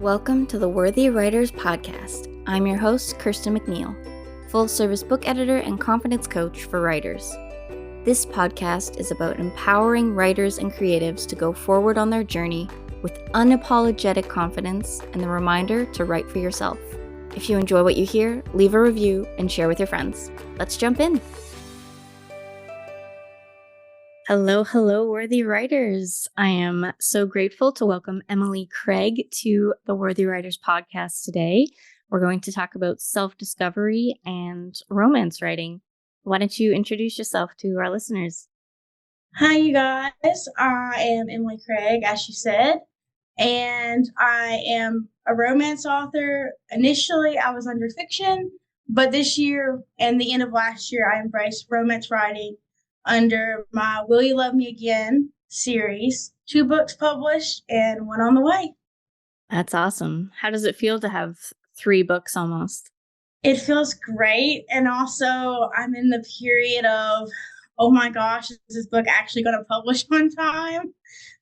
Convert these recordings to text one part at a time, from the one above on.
Welcome to the Worthy Writers Podcast. I'm your host, Kirsten McNeil, full-service book editor and confidence coach for writers. This podcast is about empowering writers and creatives to go forward on their journey with unapologetic confidence and the reminder to write for yourself. If you enjoy what you hear, leave a review and share with your friends. Let's jump in. Hello, Worthy Writers. I am so grateful to welcome Emily Craig to the Worthy Writers podcast today. We're going to talk about self-discovery and romance writing. Why don't you introduce yourself to our listeners? Hi, you guys. I am Emily Craig, as she said, and I am a romance author. Initially, I was under fiction, but this year and the end of last year, I embraced romance writing under my Will You Love Me Again series. 2 books published and one on the way. That's awesome. How does it feel to have 3 books almost? It feels great. And also, I'm in the period of, oh my gosh, is this book actually going to publish on time?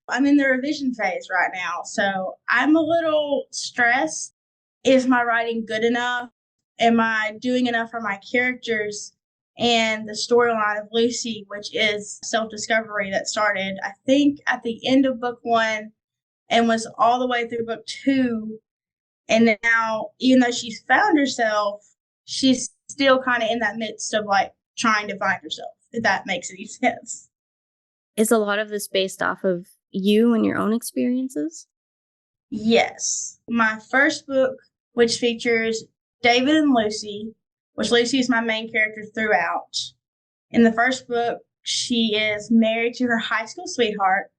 I'm in the revision phase right now. So I'm a little stressed. Is my writing good enough? Am I doing enough for my characters? And the storyline of Lucy, which is self-discovery that started, I think, at the end of book 1 and was all the way through book 2. And now, even though she's found herself, she's still kind of in that midst of like trying to find herself, if that makes any sense. Is a lot of this based off of you and your own experiences? Yes. My first book, which features David and Lucy, which Lucy is my main character throughout. In the first book, she is married to her high school sweetheart,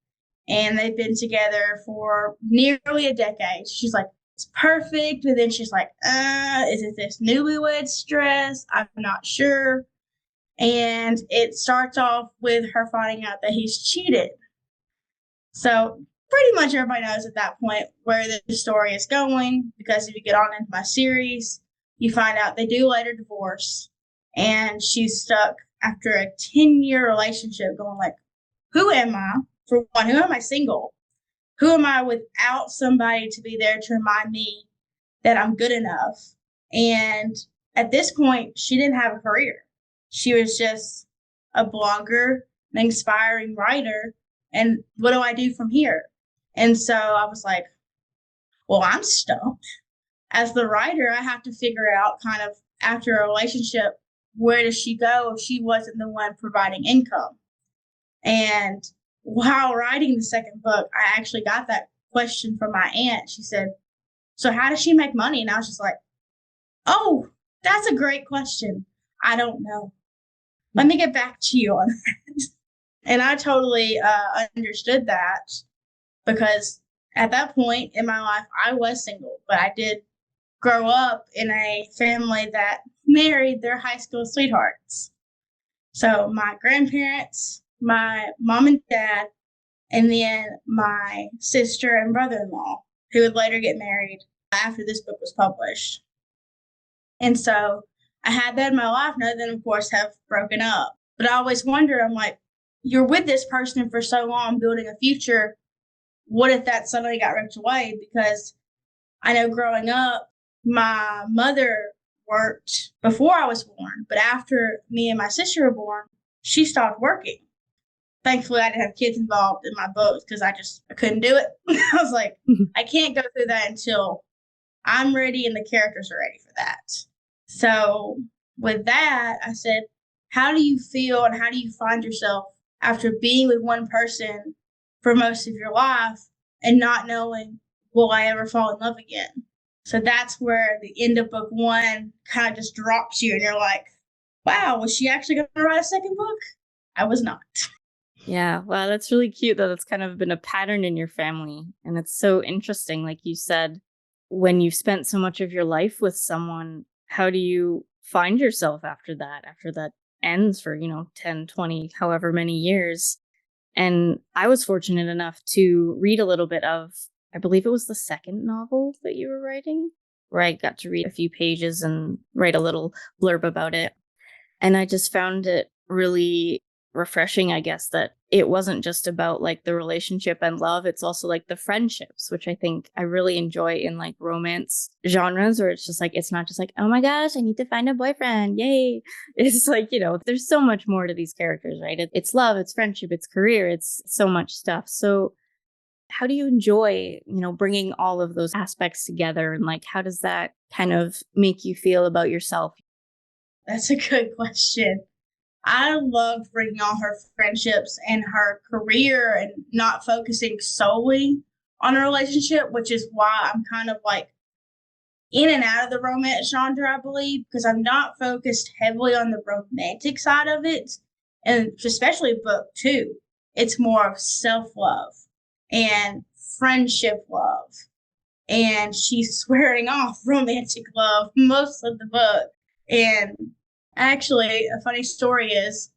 and they've been together for nearly a decade. She's like, it's perfect. But then she's like, is it this newlywed stress? I'm not sure. And it starts off with her finding out that he's cheated. So pretty much everybody knows at that point where the story is going, because if you get on into my series, you find out they do later divorce, and she's stuck after a 10-year relationship going like, who am I? For one, who am I single? Who am I without somebody to be there to remind me that I'm good enough? And at this point, she didn't have a career. She was just a blogger, an inspiring writer. And what do I do from here? And so I was like, well, I'm stumped. As the writer, I have to figure out kind of after a relationship, where does she go if she wasn't the one providing income? And while writing the second book, I actually got that question from my aunt. She said, so how does she make money? And I was just like, oh, that's a great question. I don't know. Let me get back to you on that. And I totally understood that, because at that point in my life, I was single, but I did grow up in a family that married their high school sweethearts. So my grandparents, my mom and dad, and then my sister and brother-in-law, who would later get married after this book was published. And so I had that in my life. None of them, of course, have broken up. But I always wonder, I'm like, you're with this person for so long, building a future. What if that suddenly got ripped away? Because I know growing up, my mother worked before I was born, but after me and my sister were born, she stopped working. Thankfully, I didn't have kids involved in my books because I couldn't do it. I was like, I can't go through that until I'm ready and the characters are ready for that. So with that, I said, how do you feel and how do you find yourself after being with one person for most of your life and not knowing, will I ever fall in love again? So that's where the end of book 1 kind of just drops you, and you're like, wow, was she actually going to write a second book? I was not. Yeah, wow, that's really cute that it's kind of been a pattern in your family. And it's so interesting, like you said, when you've spent so much of your life with someone, how do you find yourself after that ends for, 10, 20, however many years? And I was fortunate enough to read a little bit of, I believe it was the second novel that you were writing, where I got to read a few pages and write a little blurb about it. And I just found it really refreshing, I guess, that it wasn't just about like the relationship and love. It's also like the friendships, which I think I really enjoy in like romance genres, where it's just like, it's not just like, oh my gosh, I need to find a boyfriend. Yay. It's like, there's so much more to these characters, right? It's love, it's friendship, it's career, it's so much stuff. So, how do you enjoy, bringing all of those aspects together? And like, how does that kind of make you feel about yourself? That's a good question. I loved bringing all her friendships and her career and not focusing solely on a relationship, which is why I'm kind of like in and out of the romance genre, I believe, because I'm not focused heavily on the romantic side of it. And especially book two, it's more of self love and friendship love. And she's swearing off romantic love most of the book. And actually, a funny story is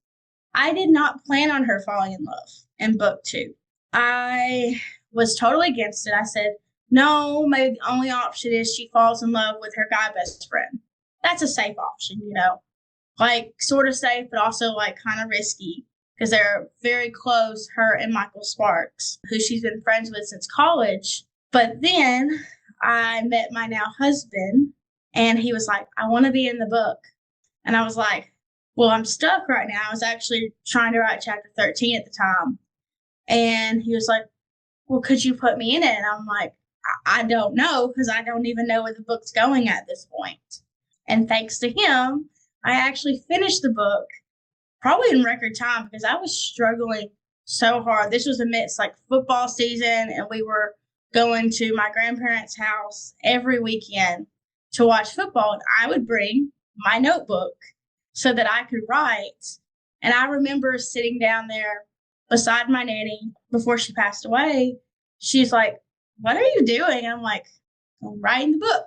I did not plan on her falling in love in book two. I was totally against it. I said, no, maybe the only option is she falls in love with her guy best friend. That's a safe option, like sort of safe, but also like kind of risky because they're very close, her and Michael Sparks, who she's been friends with since college. But then I met my now husband, and he was like, I want to be in the book. And I was like, well, I'm stuck right now. I was actually trying to write chapter 13 at the time. And he was like, well, could you put me in it? And I'm like, I don't know, because I don't even know where the book's going at this point. And thanks to him, I actually finished the book probably in record time because I was struggling so hard. This was amidst like football season, and we were going to my grandparents' house every weekend to watch football. And I would bring my notebook so that I could write. And I remember sitting down there beside my nanny before she passed away. She's like, what are you doing? And I'm like, I'm writing the book.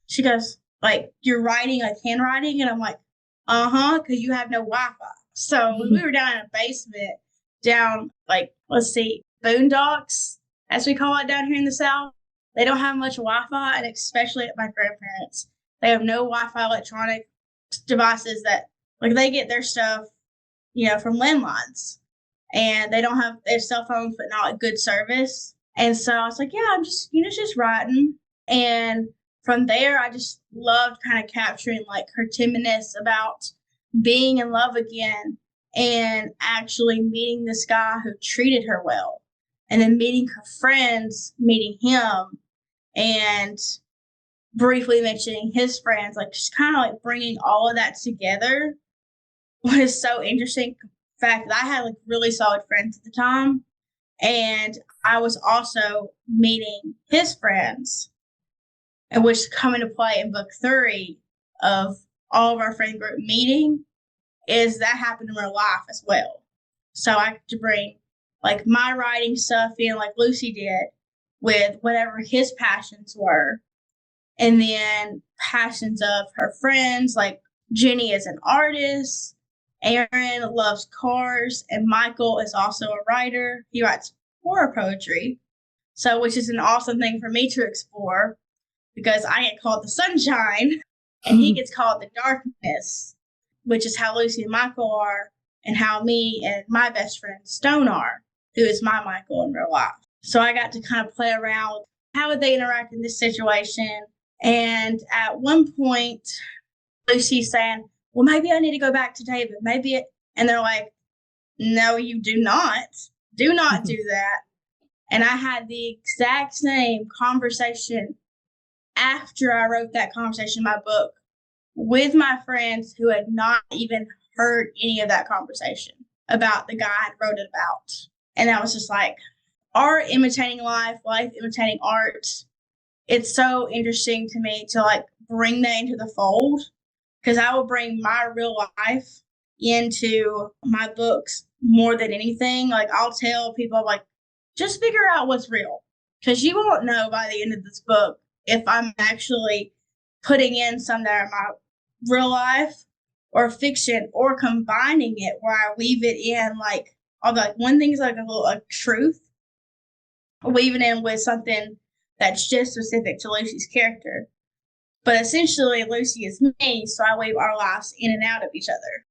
She goes, like, you're writing like handwriting? And I'm like, uh-huh, because you have no Wi-Fi. So we were down in a basement down, like, let's see, boondocks, as we call it down here in the South. They don't have much Wi-Fi, and especially at my grandparents. They have no Wi-Fi electronic devices that, like, they get their stuff, from landlines. And they don't have their cell phones, but not good service. And so I was like, yeah, I'm just writing. And from there, I just loved kind of capturing like her timidness about being in love again and actually meeting this guy who treated her well. And then meeting her friends, meeting him, and briefly mentioning his friends, like just kind of like bringing all of that together was so interesting. Fact that I had like really solid friends at the time, and I was also meeting his friends, and which come into play in book three of all of our friend group meeting, is that happened in real life as well. So I had to bring like my writing stuff in, like Lucy did, with whatever his passions were, and then passions of her friends. Like Jenny is an artist, Aaron loves cars, and Michael is also a writer. He writes horror poetry, so which is an awesome thing for me to explore because I get called the sunshine and he gets called the darkness, which is how Lucy and Michael are, and how me and my best friend Stone are, who is my Michael in real life. So I got to kind of play around with how would they interact in this situation. And at one point, Lucy's saying, well, maybe I need to go back to David. And they're like, no, you do not. Do not do that. And I had the exact same conversation after I wrote that conversation in my book with my friends who had not even heard any of that conversation about the guy I wrote it about. And I was just like, art imitating life, life imitating art. It's so interesting to me to like bring that into the fold, because I will bring my real life into my books more than anything. Like I'll tell people, like, just figure out what's real, because you won't know by the end of this book if I'm actually putting in some that are my real life or fiction, or combining it where I weave it in, like, although like one thing's like a little like truth, weaving in with something that's just specific to Lucy's character. But essentially, Lucy is me, so I weave our lives in and out of each other.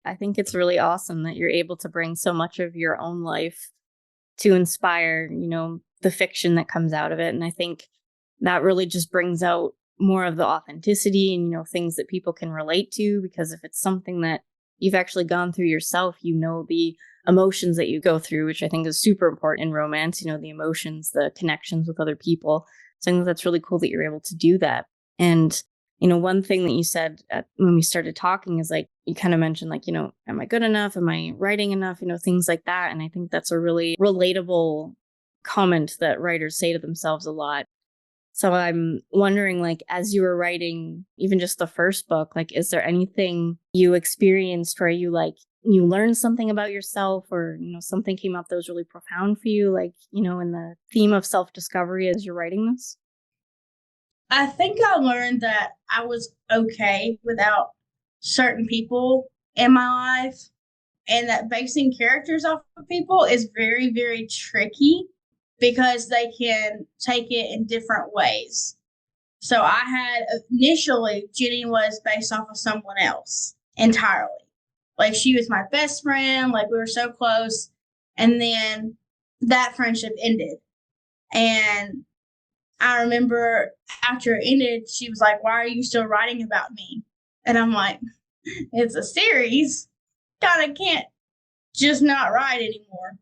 I think it's really awesome that you're able to bring so much of your own life to inspire, the fiction that comes out of it. And I think that really just brings out more of the authenticity and, things that people can relate to. Because if it's something that you've actually gone through yourself, the emotions that you go through, which I think is super important in romance, the emotions, the connections with other people. So I think that's really cool that you're able to do that. And one thing that you said when we started talking is like, you kind of mentioned like, am I good enough? Am I writing enough? Things like that. And I think that's a really relatable comment that writers say to themselves a lot. So I'm wondering, like, as you were writing even just the first book, like, is there anything you experienced where you learned something about yourself, or, something came up that was really profound for you, like, in the theme of self-discovery as you're writing this? I think I learned that I was okay without certain people in my life, and that basing characters off of people is very, very tricky because they can take it in different ways. So I had initially, Jenny was based off of someone else entirely. Like, she was my best friend, like, we were so close. And then that friendship ended. And I remember after it ended, she was like, "Why are you still writing about me?" And I'm like, "It's a series. Kind of can't just not write anymore."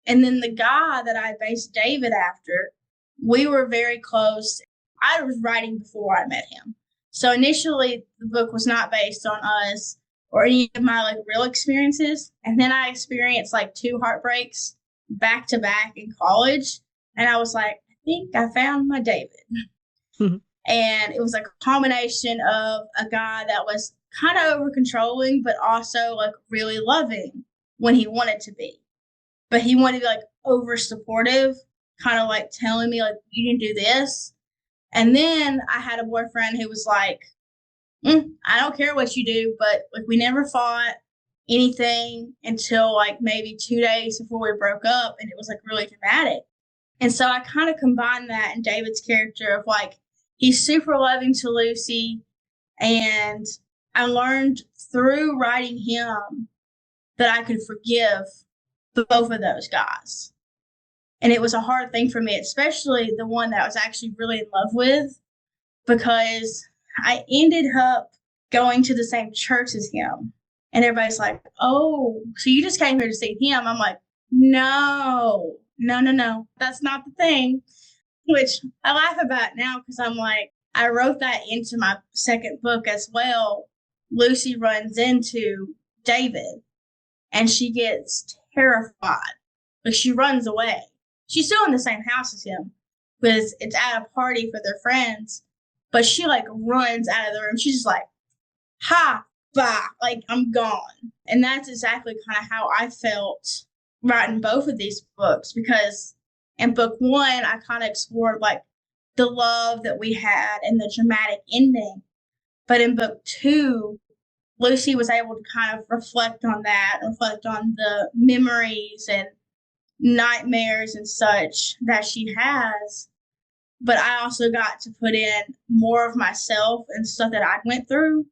And then the guy that I based David after, we were very close. I was writing before I met him. So initially, the book was not based on us or any of my like real experiences. And then I experienced like 2 heartbreaks back to back in college. And I was like, I think I found my David. Mhm. And it was like a combination of a guy that was kind of over controlling, but also like really loving when he wanted to be. But he wanted to be like over supportive, kind of like telling me, like, you didn't do this. And then I had a boyfriend who was like, I don't care what you do, but like we never fought anything until like maybe 2 days before we broke up. And it was like really dramatic. And so I kind of combined that in David's character of like, he's super loving to Lucy. And I learned through writing him that I could forgive both of those guys. And it was a hard thing for me, especially the one that I was actually really in love with, because I ended up going to the same church as him. And everybody's like, "Oh, so you just came here to see him?" I'm like, "No, no, no, no. That's not the thing." Which I laugh about now because I'm like, I wrote that into my second book as well. Lucy runs into David and she gets terrified. Like, she runs away. She's still in the same house as him because it's at a party for their friends. But she like runs out of the room. She's just like, ha, bah, like I'm gone. And that's exactly kind of how I felt writing both of these books, because in book one, I kind of explored like the love that we had and the dramatic ending. But in book two, Lucy was able to kind of reflect on that, reflect on the memories and nightmares and such that she has. But I also got to put in more of myself and stuff that I went through.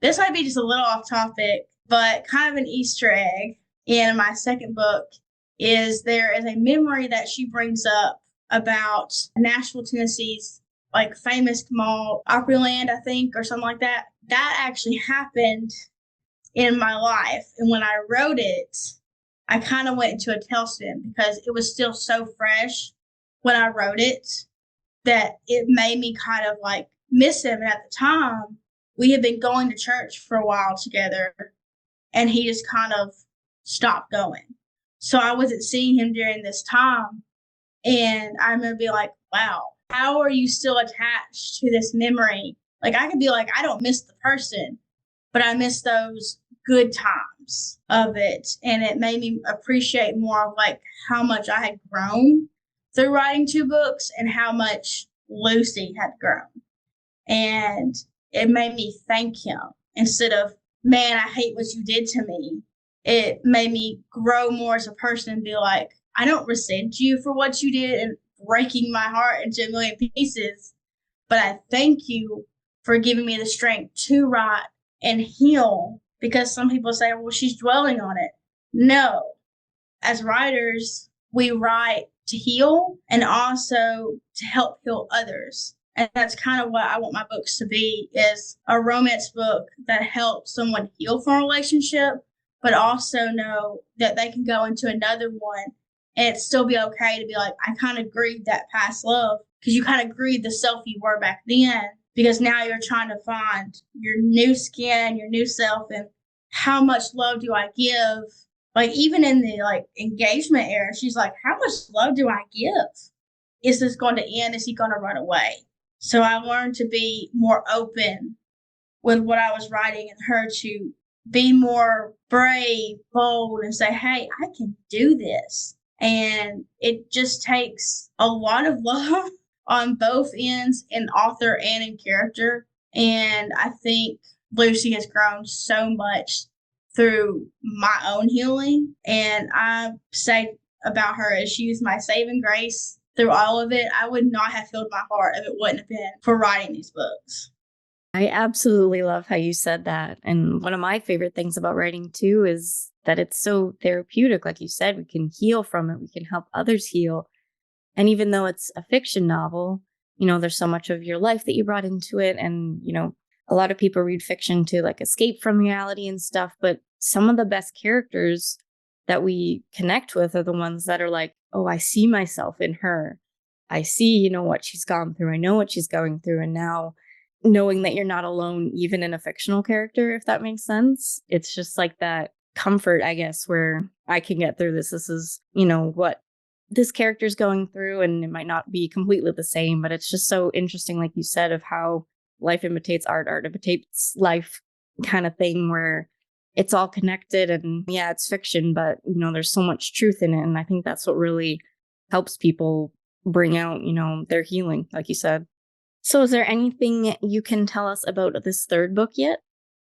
This might be just a little off topic, but kind of an Easter egg in my second book is there is a memory that she brings up about Nashville, Tennessee's like famous mall, Opryland, I think, or something like that. That actually happened in my life. And when I wrote it, I kind of went into a tailspin because it was still so fresh when I wrote it that it made me kind of like miss him. And at the time, we had been going to church for a while together, and he just kind of stopped going. So I wasn't seeing him during this time. And I remember being like, wow, how are you still attached to this memory? Like, I could be like, I don't miss the person, but I miss those good times of it. And it made me appreciate more of like how much I had grown through writing 2 books and how much Lucy had grown. And it made me thank him instead of, man, I hate what you did to me. It made me grow more as a person and be like, I don't resent you for what you did and breaking my heart into a million pieces, but I thank you for giving me the strength to write and heal, because some people say, well, she's dwelling on it. No, as writers, we write to heal and also to help heal others. And that's kind of what I want my books to be, is a romance book that helps someone heal from a relationship, but also know that they can go into another one and it still be okay to be like, I kind of grieved that past love, because you kind of grieved the self you were back then, because now you're trying to find your new skin, your new self, and how much love do I give? Like, even in the engagement era, she's like, how much love do I give? Is this going to end? Is he going to run away? So I learned to be more open with what I was writing, and her to be more brave, bold, and say, hey, I can do this. And it just takes a lot of love on both ends, in author and in character. And I think Lucy has grown so much through my own healing. And I say about her as she was my saving grace through all of it. I would not have filled my heart if it wouldn't have been for writing these books. I absolutely love how you said that. And one of my favorite things about writing too is that it's so therapeutic. Like you said, we can heal from it, we can help others heal. And even though it's a fiction novel, there's so much of your life that you brought into it. And, a lot of people read fiction to like escape from reality and stuff. But some of the best characters that we connect with are the ones that are like, oh, I see myself in her. I see, what she's gone through. I know what she's going through. And now, knowing that you're not alone, even in a fictional character, if that makes sense, it's just like that comfort, I guess, where I can get through this. This is, what this character's going through, and it might not be completely the same, but it's just so interesting, like you said, of how life imitates art, art imitates life kind of thing, where it's all connected. And yeah, it's fiction, but there's so much truth in it. And I think that's what really helps people bring out, their healing, like you said. So is there anything you can tell us about this third book yet?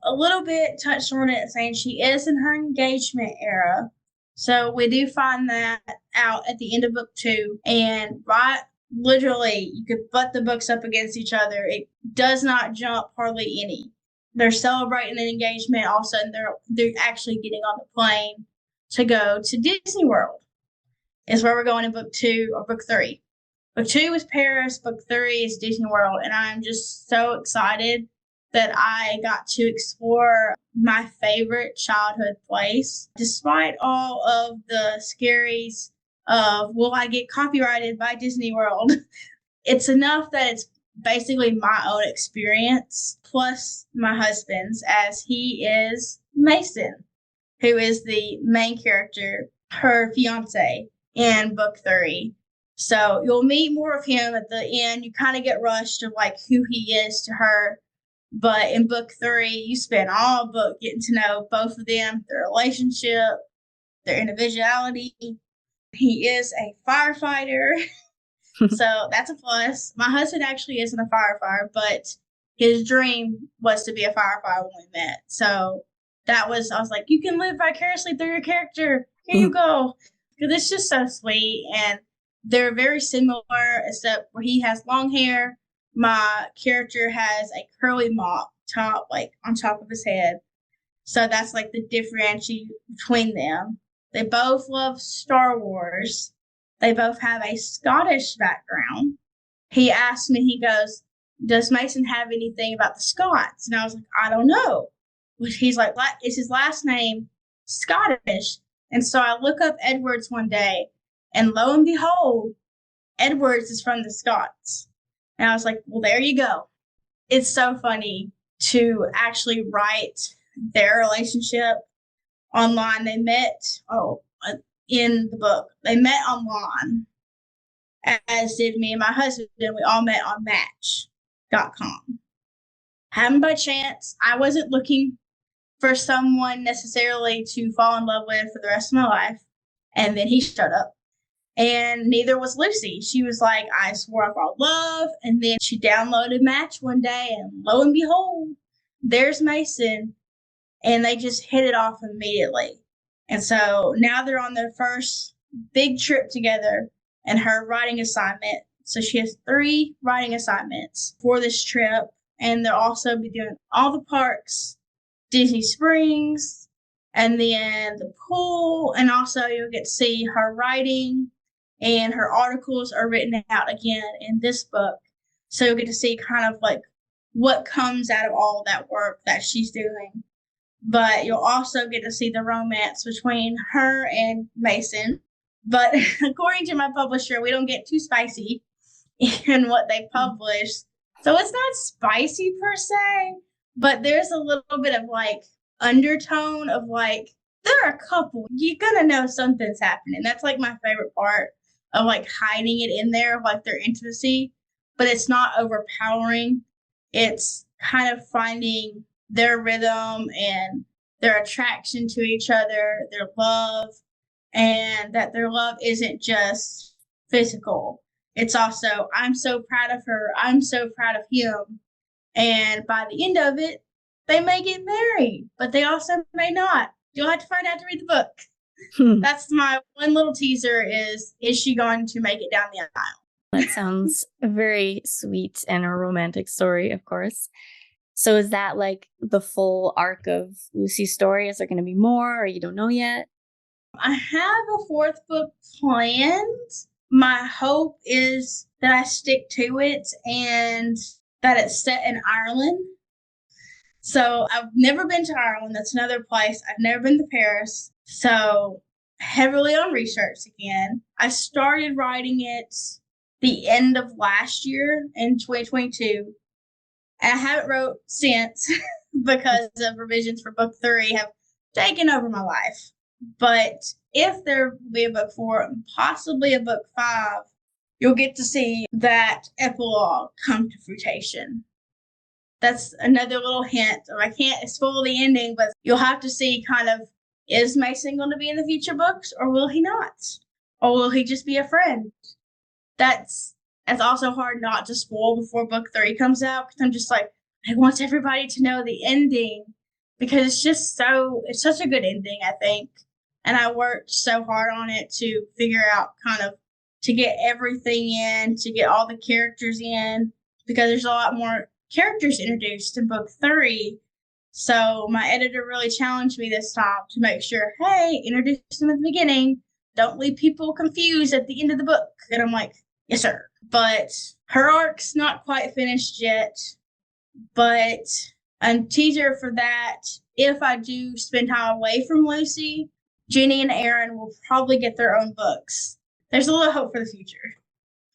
A little bit touched on it, saying she is in her engagement era. So we do find that out at the end of book 2. And right, literally, you could butt the books up against each other. It does not jump hardly any. They're celebrating an engagement. All of a sudden, they're actually getting on the plane to go to Disney World. Is where we're going in book 2 or book 3. Book 2 is Paris. Book 3 is Disney World. And I'm just so excited that I got to explore my favorite childhood place, despite all of the scaries of, will I get copyrighted by Disney World? It's enough that it's basically my own experience, plus my husband's, as he is Mason, who is the main character, her fiance in book 3. So you'll meet more of him at the end. You kind of get rushed of like who he is to her. But in book 3, you spend all book getting to know both of them, their relationship, their individuality. He is a firefighter, so that's a plus. My husband actually isn't a firefighter, but his dream was to be a firefighter when we met. So I was like, you can live vicariously through your character. Here you go. Because it's just so sweet. And they're very similar, except where he has long hair. My character has a curly mop top, like on top of his head. So that's like the differentiation between them. They both love Star Wars. They both have a Scottish background. He asked me, he goes, does Mason have anything about the Scots? And I was like, I don't know. He's like, is his last name Scottish? And so I look up Edwards one day, and lo and behold, Edwards is from the Scots. And I was like, well, there you go. It's so funny to actually write their relationship online. They met, in the book, they met online, as did me and my husband. We all met on Match.com. Happened by chance. I wasn't looking for someone necessarily to fall in love with for the rest of my life. And then he showed up. And neither was Lucy. She was like, I swore off our love. And then she downloaded Match one day, and lo and behold, there's Mason. And they just hit it off immediately. And so now they're on their first big trip together, and her writing assignment. So she has 3 writing assignments for this trip. And they'll also be doing all the parks Disney Springs, and then the pool, and also you'll get to see her writing, and her articles are written out again in this book. So you'll get to see kind of like what comes out of all that work that she's doing. But you'll also get to see the romance between her and Mason. But according to my publisher, we don't get too spicy in what they publish. So it's not spicy per se, but there's a little bit of like undertone of like, they're a couple. You're gonna know something's happening. That's like my favorite part of like hiding it in there of like their intimacy, but it's not overpowering. It's kind of finding their rhythm and their attraction to each other, their love, and that their love isn't just physical. It's also, I'm so proud of her, I'm so proud of him. And by the end of it, they may get married, but they also may not. You'll have to find out to read the book. That's my one little teaser is she going to make it down the aisle? That sounds very sweet and a romantic story, of course. So is that like the full arc of Lucy's story? Is there going to be more or you don't know yet? I have a fourth book planned. My hope is that I stick to it and that it's set in Ireland. So I've never been to Ireland. That's another place. I've never been to Paris. So heavily on research again. I started writing it the end of last year in 2022. And I haven't wrote since because of revisions for book 3 have taken over my life. But if there will be a book 4 and possibly a book 5, you'll get to see that epilogue come to fruition. That's another little hint. I can't spoil the ending, but you'll have to see kind of, is Mason going to be in the future books or will he not? Or will he just be a friend? That's also hard not to spoil before book 3 comes out because I'm just like, I want everybody to know the ending because it's such a good ending, I think. And I worked so hard on it to figure out kind of to get everything in, to get all the characters in, because there's a lot more characters introduced in book 3. So my editor really challenged me this time to make sure, hey, introduce them at the beginning. Don't leave people confused at the end of the book. And I'm like, yes, sir. But her arc's not quite finished yet. But a teaser for that, if I do spend time away from Lucy, Jenny and Aaron will probably get their own books. There's a little hope for the future.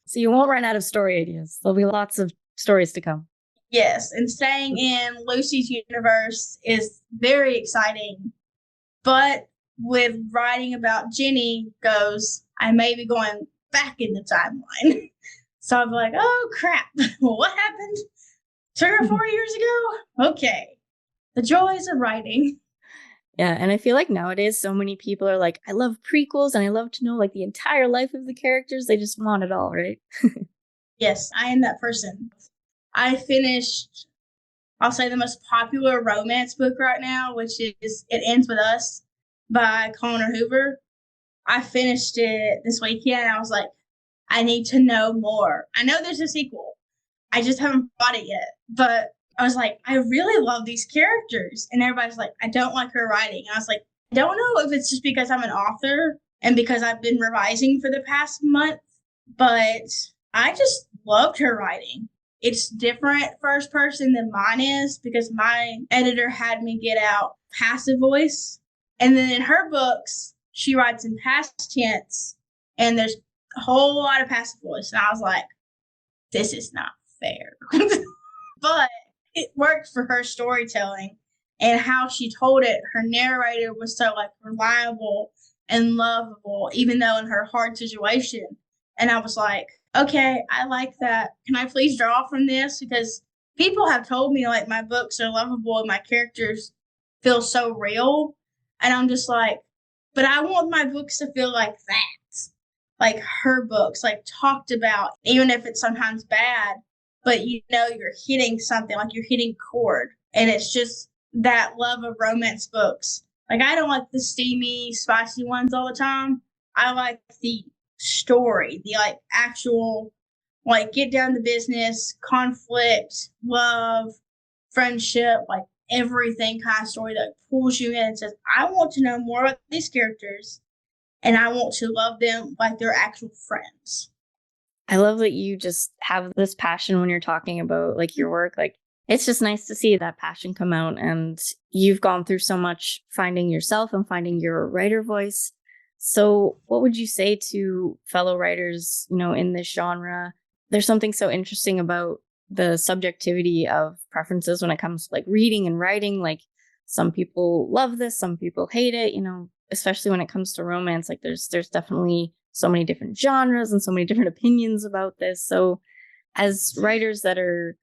So you won't run out of story ideas. There'll be lots of stories to come. Yes, and staying in Lucy's universe is very exciting. But with writing about Jenny goes, I may be going back in the timeline. So I'm like, oh crap, what happened 2 or 4 years ago? Okay, the joys of writing. Yeah, and I feel like nowadays so many people are like, I love prequels and I love to know like the entire life of the characters. They just want it all, right? Yes, I am that person. I finished, I'll say, the most popular romance book right now, which is It Ends With Us by Connor Hoover. I finished it this weekend. I was like, I need to know more. I know there's a sequel. I just haven't bought it yet. But I was like, I really love these characters. And everybody's like, I don't like her writing. And I was like, I don't know if it's just because I'm an author and because I've been revising for the past month, but I just loved her writing. It's different first person than mine is because my editor had me get out passive voice. And then in her books, she writes in past tense and there's a whole lot of passive voice. And I was like, this is not fair. But it worked for her storytelling and how she told it. Her narrator was so like reliable and lovable, even though in her hard situation. And I was like, okay, I like that. Can I please draw from this? Because people have told me like my books are lovable and my characters feel so real. And I'm just like, but I want my books to feel like that. Like her books, like talked about, even if it's sometimes bad, but you know you're hitting something, like you're hitting chord. And it's just that love of romance books. Like I don't like the steamy, spicy ones all the time. I like the story, the like actual, like get down to business, conflict, love, friendship, like everything kind of story that pulls you in and says, I want to know more about these characters and I want to love them like they're actual friends. I love that you just have this passion when you're talking about like your work. Like it's just nice to see that passion come out, and you've gone through so much finding yourself and finding your writer voice. So, what would you say to fellow writers, in this genre? There's something so interesting about the subjectivity of preferences when it comes to like reading and writing. Like some people love this, some people hate it, especially when it comes to romance. Like there's definitely so many different genres and so many different opinions about this. So as writers that are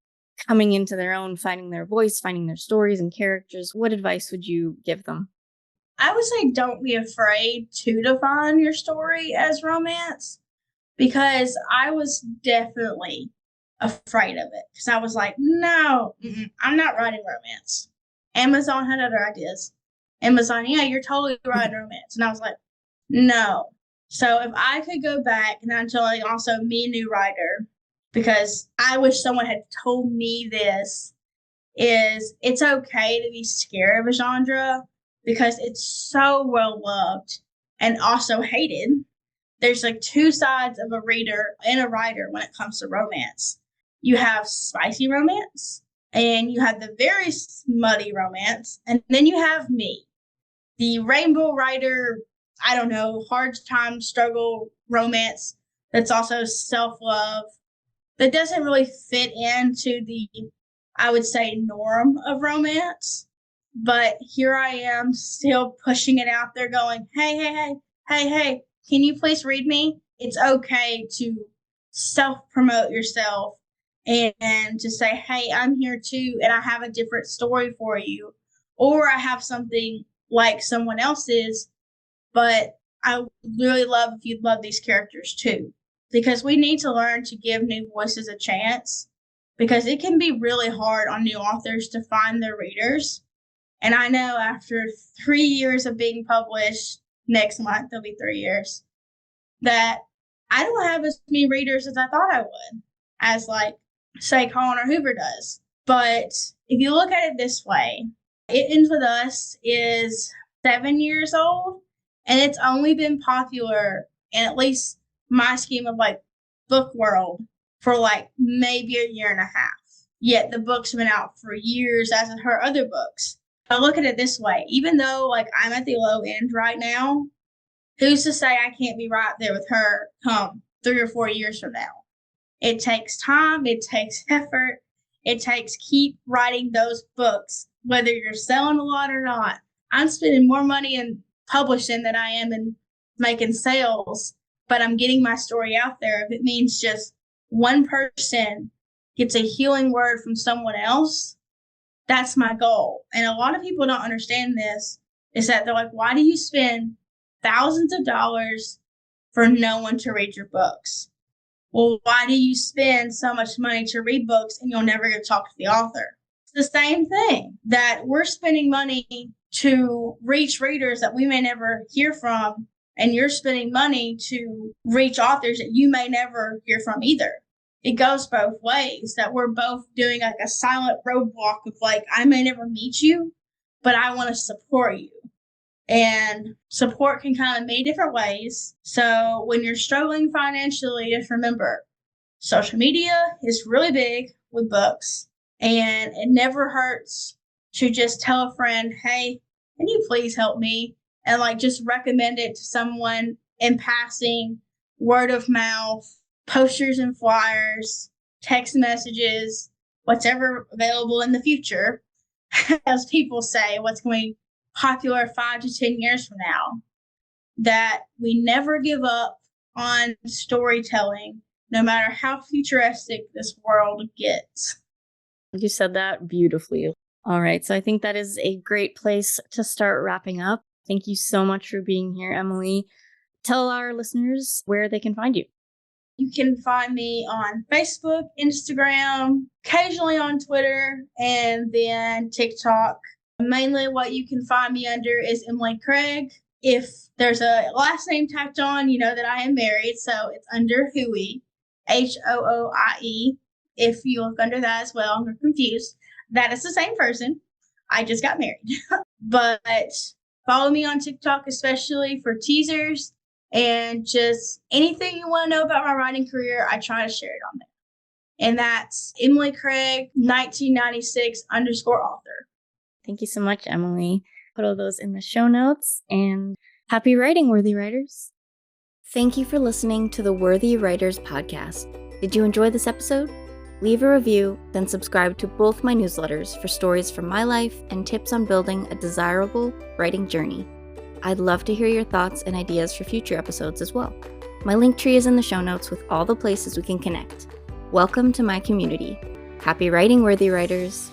coming into their own, finding their voice, finding their stories and characters, what advice would you give them? I would say don't be afraid to define your story as romance, because I was definitely afraid of it because I was like, no, I'm not writing romance. Amazon had other ideas. Amazon, yeah, you're totally writing romance. And I was like, no. So if I could go back, and I'm telling also me, a new writer, because I wish someone had told me this, is it's okay to be scared of a genre because it's so well loved and also hated. There's like two sides of a reader and a writer when it comes to romance. You have spicy romance and you have the very smutty romance. And then you have me, the rainbow writer, I don't know, hard time struggle romance that's also self love, that doesn't really fit into the, I would say, norm of romance. But here I am still pushing it out there going, hey, can you please read me? It's okay to self promote yourself and to say, hey, I'm here too, and I have a different story for you. Or I have something like someone else's, but I would really love if you'd love these characters too. Because we need to learn to give new voices a chance, because it can be really hard on new authors to find their readers. And I know after 3 years of being published, next month it'll be 3 years, that I don't have as many readers as I thought I would, as like, say, Colin or Hoover does. But if you look at it this way, It Ends With Us is 7 years old, and it's only been popular in at least my scheme of like book world for like maybe a year and a half. Yet the book's been out for years, as have her other books. I look at it this way, even though like I'm at the low end right now, who's to say I can't be right there with her come 3 or 4 years from now? It takes time, it takes effort, it takes keep writing those books, whether you're selling a lot or not. I'm spending more money in publishing than I am in making sales, but I'm getting my story out there. If it means just one person gets a healing word from someone else, that's my goal. And a lot of people don't understand this, is that they're like, why do you spend thousands of dollars for no one to read your books? Well, why do you spend so much money to read books and you'll never get to talk to the author? It's the same thing, that we're spending money to reach readers that we may never hear from, and you're spending money to reach authors that you may never hear from either. It goes both ways, that we're both doing like a silent roadblock of like, I may never meet you, but I want to support you. And support can come in many different ways. So when you're struggling financially, just remember, social media is really big with books, and it never hurts to just tell a friend, hey, can you please help me? And like just recommend it to someone in passing, word of mouth, posters and flyers, text messages, whatever available in the future. As people say, what's going popular 5 to 10 years from now, that we never give up on storytelling, no matter how futuristic this world gets. You said that beautifully. All right. So I think that is a great place to start wrapping up. Thank you so much for being here, Emily. Tell our listeners where they can find you. You can find me on Facebook, Instagram, occasionally on Twitter, and then TikTok. Mainly what you can find me under is Emily Craig. If there's a last name tacked on, you know that I am married, so it's under Hooie, Hooie. If you look under that as well and you're confused, that is the same person. I just got married. But follow me on TikTok, especially for teasers and just anything you want to know about my writing career. I try to share it on there. And that's Emily Craig, 1996 _ author. Thank you so much, Emily. Put all those in the show notes, and happy writing, worthy writers. Thank you for listening to the Worthy Writers podcast. Did you enjoy this episode? Leave a review, then subscribe to both my newsletters for stories from my life and tips on building a desirable writing journey. I'd love to hear your thoughts and ideas for future episodes as well. My link tree is in the show notes with all the places we can connect. Welcome to my community. Happy writing, worthy writers.